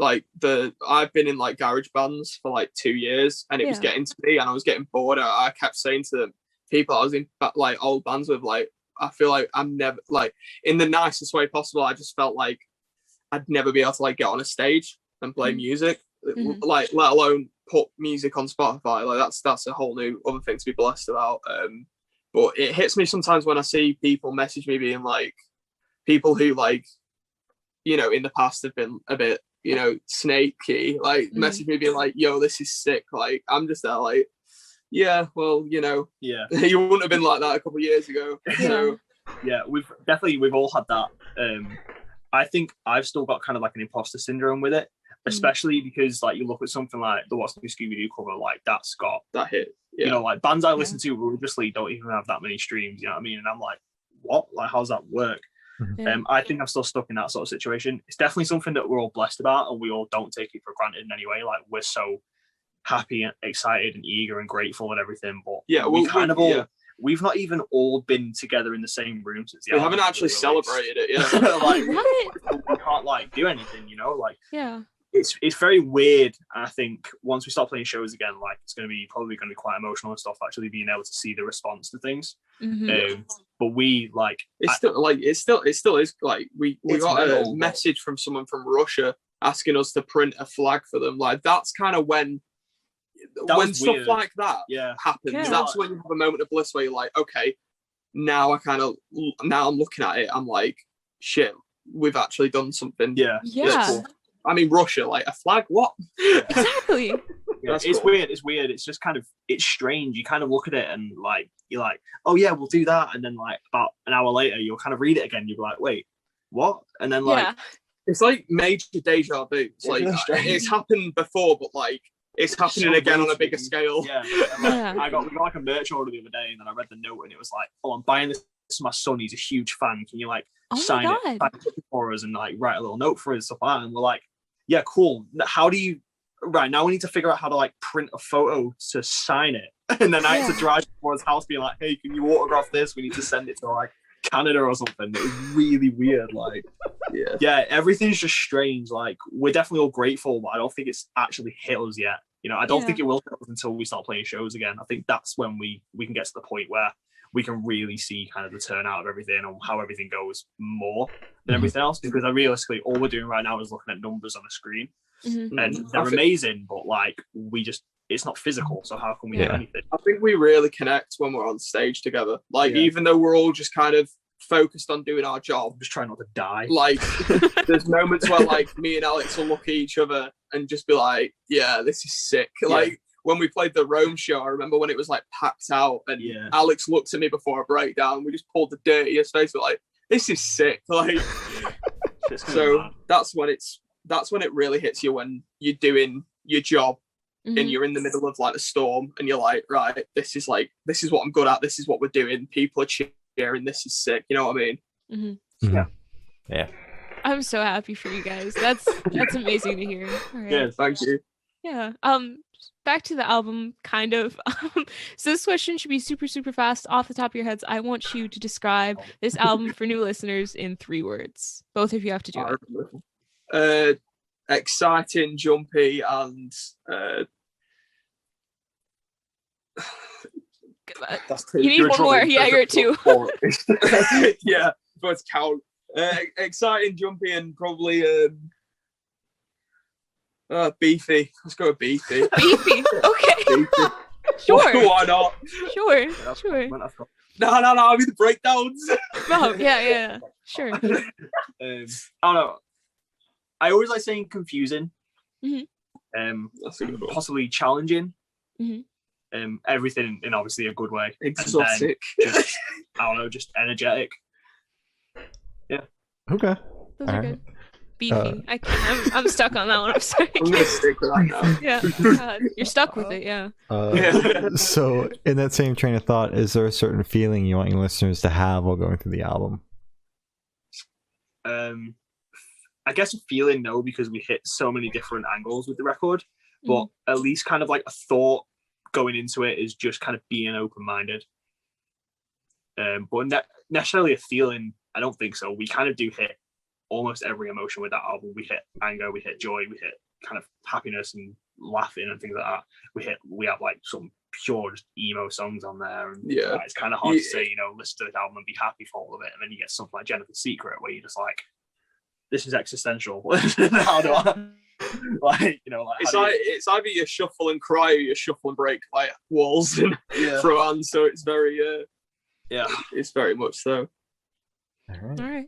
I've been in like garage bands for like 2 years and it was getting to me and I was getting bored. I kept saying to them, people I was in like old bands with, like I feel like I'm never, like in the nicest way possible, I just felt like I'd never be able to like get on a stage and play music, like let alone put music on Spotify. Like that's a whole new other thing to be blessed about. But it hits me sometimes when I see people message me being like, people who like, you know, in the past have been a bit, you know, snaky, like message me being like, yo, this is sick. Like, I'm just there like, yeah, well, you know, you wouldn't have been like that a couple of years ago. So
yeah, we've all had that. I think I've still got kind of like an imposter syndrome with it, especially because like you look at something like the What's New Scooby-Doo cover, like that's got
that hit.
You know, like bands I listen to religiously don't even have that many streams, you know what I mean? And I'm like, what? Like, how's that work? I think I'm still stuck in that sort of situation. It's definitely something that we're all blessed about and we all don't take it for granted in any way. Like, we're so happy and excited and eager and grateful and everything. But we've not even all been together in the same room since the
album. We haven't actually celebrated it, yeah.
Like, we can't like do anything, you know? Like, it's very weird. I think once we start playing shows again, like it's probably going to be quite emotional and stuff. Actually, being able to see the response to things. But we like it still is like we got a message from someone from Russia asking us to print a flag for them. Like that's kind of when stuff weird. Like that happens. Yeah. That's when you have a moment of bliss where you're like, okay, now I'm looking at it. I'm like, shit, we've actually done something.
Yeah.
Cool. I mean, Russia, like a flag, what?
Exactly.
It's cool. It's weird. It's just kind of, it's strange. You kind of look at it and like, you're like, oh yeah, we'll do that. And then like about an hour later, you'll kind of read it again. You'll be like, wait, what? And then like,
it's like major deja vu. It's like, it's happened before, but like, it's happening again on a bigger scale.
Yeah. We got like a merch order the other day and then I read the note and it was like, oh, I'm buying this to my son. He's a huge fan. Can you like sign it for us and like write a little note for us and stuff like that? And we're like, yeah, cool. How do you, right now we need to figure out how to like print a photo to sign it. And then I had to drive to his house being like, hey, can you autograph this? We need to send it to like Canada or something. It was really weird. Like, yeah, everything's just strange. Like, we're definitely all grateful, but I don't think it's actually hit us yet. You know, I don't think it will hit us until we start playing shows again. I think that's when we can get to the point where we can really see kind of the turnout of everything and how everything goes more than everything else. Because realistically, all we're doing right now is looking at numbers on the screen. And they're amazing, but like it's not physical, so how can we do anything?
I think we really connect when we're on stage together. Like even though we're all just kind of focused on doing our job,
just trying not to die.
Like there's moments where like me and Alex will look at each other and just be like, yeah, this is sick. Like when we played the Rome show, I remember when it was like packed out and Alex looked at me before a breakdown. We just pulled the dirtiest face. We're like, this is sick. Like, so that's when it really hits you, when you're doing your job and you're in the middle of like a storm and you're like, right, this is what I'm good at. This is what we're doing. People are cheering. This is sick. You know what I mean?
Yeah.
I'm so happy for you guys. That's amazing to hear. All right.
Yeah,
Thank you.
Yeah. Back to the album, kind of. So this question should be super, super fast. Off the top of your heads, I want you to describe this album for new listeners in 3 words. Both of you have to do
it. Exciting, jumpy, and
you need one more. Yeah, you're at 2.
Yeah, but count. Exciting, jumpy, and probably beefy. Let's go with beefy.
Beefy. Okay.
Beefy.
Sure.
Why not?
Sure.
No. I mean the breakdowns.
Oh, yeah. Sure.
I don't know. I always like saying confusing. Possibly challenging. Everything in obviously a good way.
Exotic.
Just, I don't know, just energetic. Yeah.
Okay.
Those are good. Beefy. I'm stuck on that one. I'm sorry.
I'm gonna stick with that now.
Yeah. God. You're stuck with it. Yeah.
So, in that same train of thought, is there a certain feeling you want your listeners to have while going through the album?
I guess a feeling, no, because we hit so many different angles with the record. But at least kind of like a thought going into it is just kind of being open-minded. But necessarily a feeling, I don't think so. We kind of do hit almost every emotion with that album. We hit anger, we hit joy, we hit kind of happiness and laughing and things like that. We have like some pure just emo songs on there, and it's kind of hard to say, listen to this album and be happy for all of it, and then you get something like Jennifer's Secret where you're just like, this is existential. How do I
it's either you shuffle and cry or you shuffle and break like walls and throw on, so it's very it's very much so.
All right.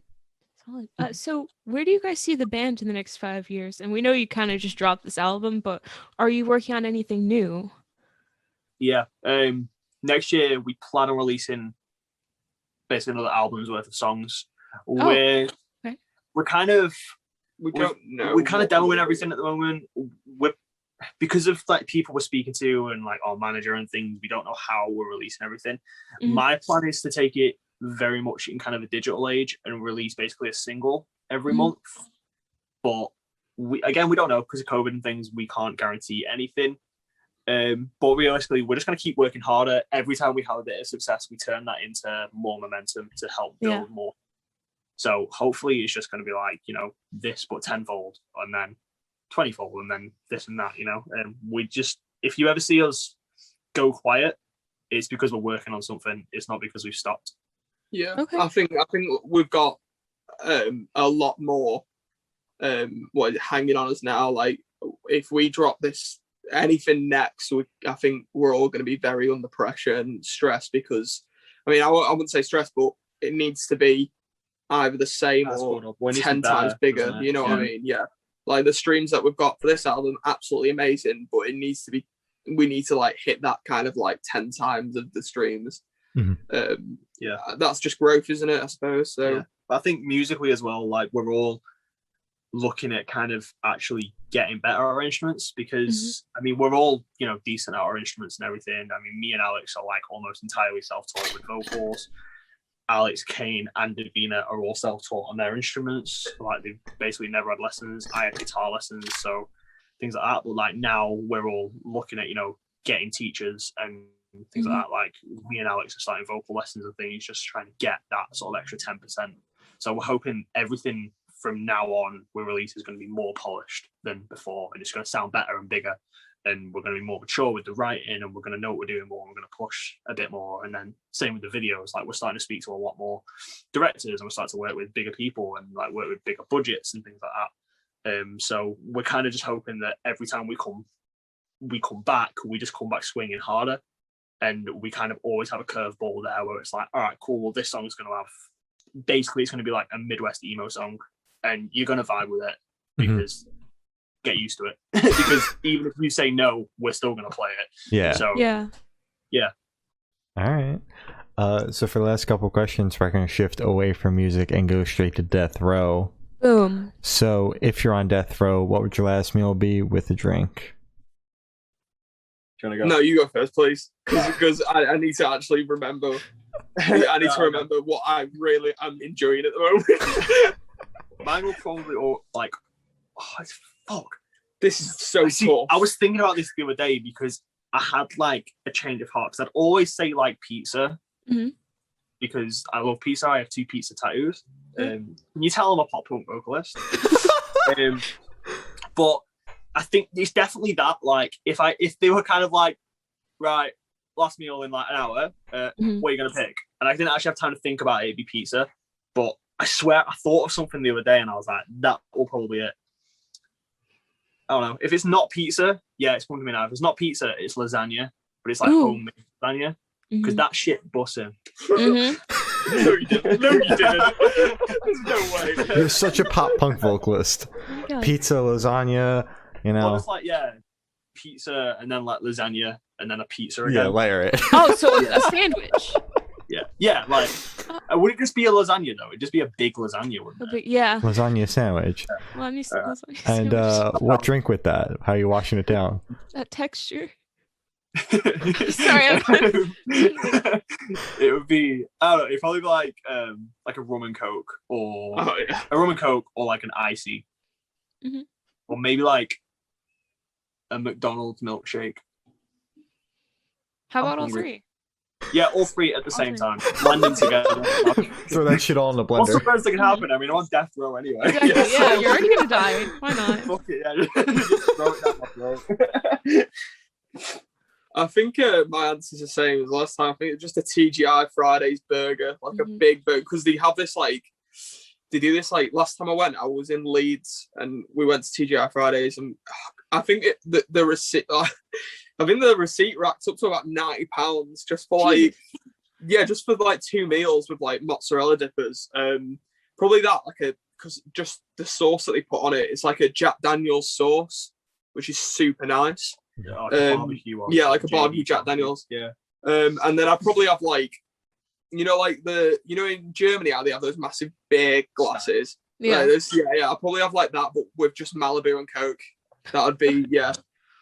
Solid. So where do you guys see the band in the next 5 years? And we know you kind of just dropped this album, but are you working on anything new?
Yeah. Next year we plan on releasing basically another album's worth of songs. We're kind of demoing everything at the moment. Because of like people we're speaking to and like our manager and things, we don't know how we're releasing everything. My plan is to take it very much in kind of a digital age and release basically a single every month. But we don't know because of COVID and things. We can't guarantee anything. But realistically, we're just going to keep working harder. Every time we have a bit of success, we turn that into more momentum to help build more. So hopefully it's just going to be like, this but tenfold and then 20-fold and then this and that, and we just, if you ever see us go quiet, it's because we're working on something. It's not because we've stopped.
Yeah. Okay. I think we've got a lot more hanging on us now. Like if we drop anything next, I think we're all going to be very under pressure and stressed because, I wouldn't say stressed, but it needs to be either the same or 10 times bigger. You know what I mean? Yeah. Like the streams that we've got for this album, absolutely amazing, but we need to like hit that kind of like 10 times of the streams. That's just growth, isn't it? I suppose. So
I think musically as well, like we're all looking at kind of actually getting better at our instruments because we're all decent at our instruments and everything. Me and Alex are like almost entirely self-taught with vocals. Alex, Kane, and Davina are all self-taught on their instruments. Like they've basically never had lessons. I had guitar lessons, so things like that. But like now we're all looking at getting teachers and things like that. Like me and Alex are starting vocal lessons and things, just trying to get that sort of extra 10%. So we're hoping everything from now on we release is going to be more polished than before, and it's going to sound better and bigger. And we're going to be more mature with the writing, and we're going to know what we're doing more. And we're going to push a bit more. And then same with the videos. Like we're starting to speak to a lot more directors, and we're starting to work with bigger people and like work with bigger budgets and things like that. So we're kind of just hoping that every time we come back, we just come back swinging harder. And we kind of always have a curveball there where it's like, all right, cool. Well, this song's going to have basically it's going to be like a Midwest emo song, and you're going to vibe with it because. Get used to it because even if you say no, we're still going to play it.
Yeah.
So
yeah.
All right. So for the last couple questions, we're going to shift away from music and go straight to death row.
Boom.
So if you're on death row, what would your last meal be with a drink?
Do you want to go?
No, you go first, please, because I need to actually remember. I need to remember what I really am enjoying at the moment.
Mine will probably fuck.
This is so tough.
I was thinking about this the other day because I had like a change of heart because I'd always say like pizza because I love pizza. I have 2 pizza tattoos. Can you tell I'm a pop punk vocalist? But I think it's definitely that. Like if they were kind of like, right, last meal in like an hour, what are you gonna pick? And I didn't actually have time to think about it. It'd be pizza. But I swear I thought of something the other day and I was like, that will probably be it. I don't know. If it's not pizza, yeah, it's coming to me now. If it's not pizza, it's lasagna. But it's like homemade lasagna. Because that shit bussing.
No, you didn't. No, you didn't. There's no way.
You're such a pop punk vocalist.
Oh
Pizza, lasagna, you know.
Well, it's like, pizza and then like lasagna and then a pizza again.
Yeah, layer it.
Oh, so a sandwich.
Yeah, like, would it just be a lasagna though? It'd just be a big lasagna, wouldn't it?
Yeah.
Lasagna sandwich.
Well, I'm used to lasagna
And
sandwich.
what drink with that? How are you washing it down?
That texture. Sorry,
it would be, I don't know, it'd probably be like a rum and coke or a rum and coke or like an icy. Or maybe like a McDonald's milkshake.
How about all 3?
Yeah, all 3 at the same time, blending together.
Throw that shit all in the blender.
What's the worst that can happen? I mean, I'm on death row anyway.
Exactly, yeah, you're already gonna die. Why not?
Fuck it, yeah. Just throw it down my throat.
I think my answer's the same as last time. I think it's just a TGI Fridays burger, like a big burger, because they have this like, they do this like, last time I went, I was in Leeds and we went to TGI Fridays and I think the receipt, I think the receipt racked up to about £90 just for like, just for like 2 meals with like mozzarella dippers. Probably that, because just the sauce that they put on it, it's like a Jack Daniels sauce, which is super nice.
Yeah, like a barbecue one.
Yeah, like a barbecue Jack Daniels.
Yeah.
And then I probably have like, like in Germany how they have those massive beer glasses.
Yeah.
I probably have like that, but with just Malibu and Coke. That would be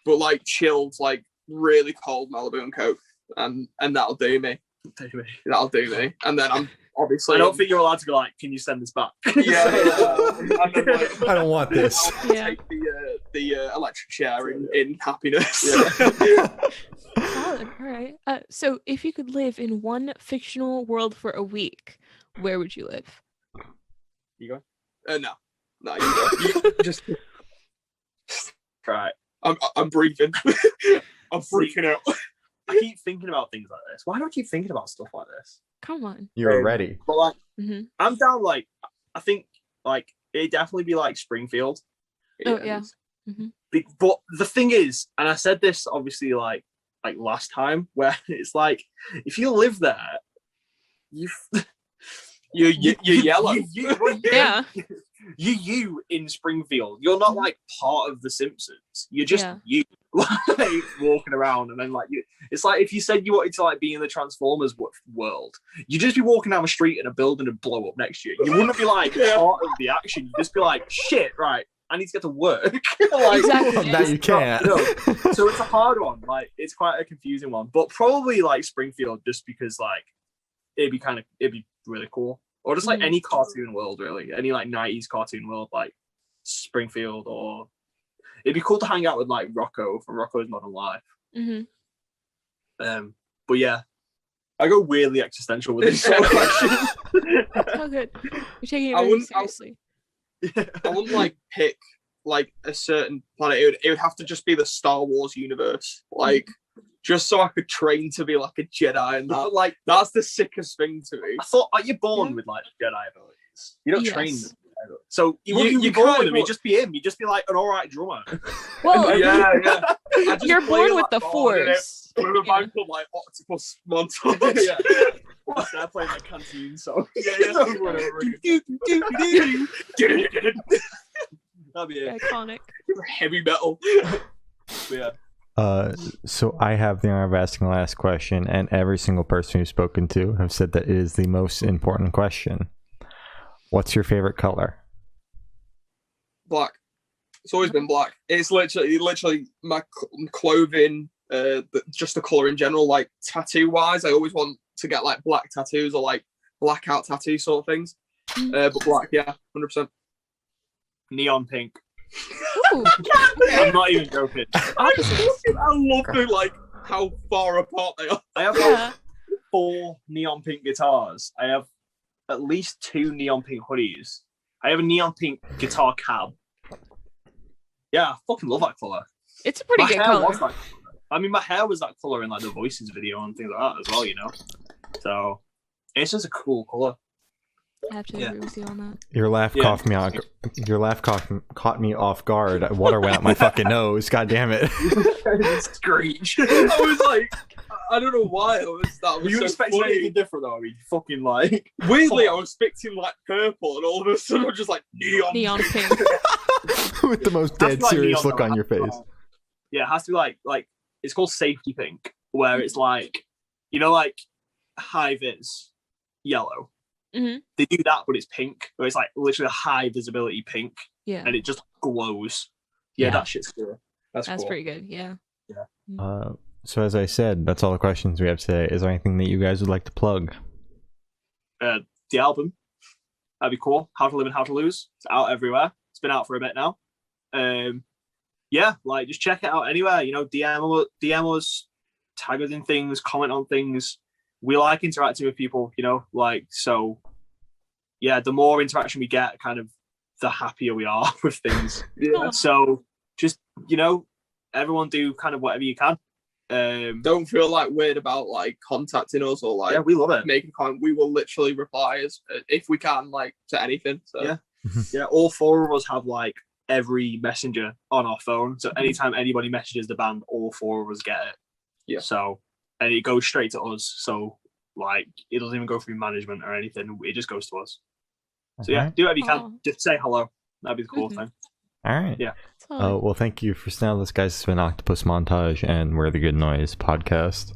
but like chilled, like really cold Malibu and Coke, and that'll do me. That'll do me. And then I'm obviously.
I don't think you're allowed to go like, can you send this back?
Yeah. And then, like,
I don't want this.
Take the electric chair in happiness.
Solid. All right. So if you could live in one fictional world for a week, where would you live?
You
go? No, you go. You just
right.
I'm breathing. I'm freaking out.
I keep thinking about things like this. Why do I keep thinking about stuff like this?
Come on.
You're ready.
But like, I'm down. Like, I think like it'd definitely be like Springfield.
Yeah.
But the thing is, and I said this obviously like last time, where it's like if you live there, you're yellow.
Yeah.
You in Springfield. You're not like part of the Simpsons. You're just you like walking around, and then like it's like if you said you wanted to like be in the Transformers world, you'd just be walking down the street and a building would blow up next to you. You wouldn't be like part of the action. You'd just be like, shit, right, I need to get to work. Like,
exactly.
That you can't.
So it's a hard one. Like it's quite a confusing one, but probably like Springfield, just because like it'd be really cool. Or just like any cartoon world, really. Any like 90s cartoon world, like Springfield, or it'd be cool to hang out with like Rocco from Rocco's Modern Life. But yeah, I go weirdly existential with this sort of question.
Oh, good. You're taking it really seriously.
I wouldn't like pick like a certain planet. It would have to just be the Star Wars universe, like. Just so I could train to be like a Jedi, and that, like, that's the sickest thing to me.
I thought, are you born with like Jedi abilities? You don't train them. So
you
be born with him. You'd just be him. You'd just be like an alright drummer.
Well,
yeah.
You're born with the Force.
With a band called like Octopus Montage.
They're playing like canteen song. That'd be it.
Iconic.
Heavy metal.
Yeah.
So I have the honor of asking the last question, and every single person we've spoken to have said that it is the most important question. What's your favorite color?
Black. It's always been black. It's literally my clothing, just the color in general. Like tattoo wise, I always want to get like black tattoos or like blackout tattoo sort of things. But black, yeah, 100%.
Neon pink.
Ooh.
I'm not even joking.
I love the, like how far apart they are.
I have like 4 neon pink guitars. I have at least 2 neon pink hoodies. I have a neon pink guitar cab. Yeah, I fucking love that color.
It's a pretty good color.
I mean, my hair was that color in like the Voices video and things like that as well, you know. So it's just a cool color.
I have to agree with you on that.
Your laugh caught me on. Your laugh caught me off guard. Water went out my fucking nose. God damn it!
Screech.
I was like, I don't know why. Were
you
so
expecting
funny.
anything different though? I mean, fucking like
Weirdly, I was expecting like purple, and all of a sudden, I'm just like neon
Pink.
With the most dead serious look on your face.
Yeah, it has to be like it's called safety pink, where it's like, you know, like Hive is yellow.
Mm-hmm.
They do that, but it's pink. Where it's like literally a high visibility pink,
Yeah,
and it just glows. Yeah, that shit's cool. That's cool.
pretty good. Yeah.
So as I said, that's all the questions we have today. Is there anything that you guys would like to plug?
The album, that'd be cool. How to Live and How to Lose. It's out everywhere. It's been out for a bit now. Yeah, like just check it out anywhere. You know, DM us, tag us in things, comment on things. We like interacting with people, you know, like, so yeah, the more interaction we get, kind of the happier we are with things.
Yeah.
So just, you know, everyone do kind of whatever you can.
Don't feel like weird about like contacting us or like
we love it.
Making a comment. We will literally reply as if we can, like to anything. So
yeah, all 4 of us have like every messenger on our phone. So anytime anybody messages the band, all 4 of us get it.
Yeah.
So and it goes straight to us. So like it doesn't even go through management or anything. It just goes to us. So yeah, do whatever you can. Just say hello. That'd be the cool thing.
All right.
Yeah.
Well, thank you for now. This, guys, has been Octopus Montage, and We're the Good Noise podcast.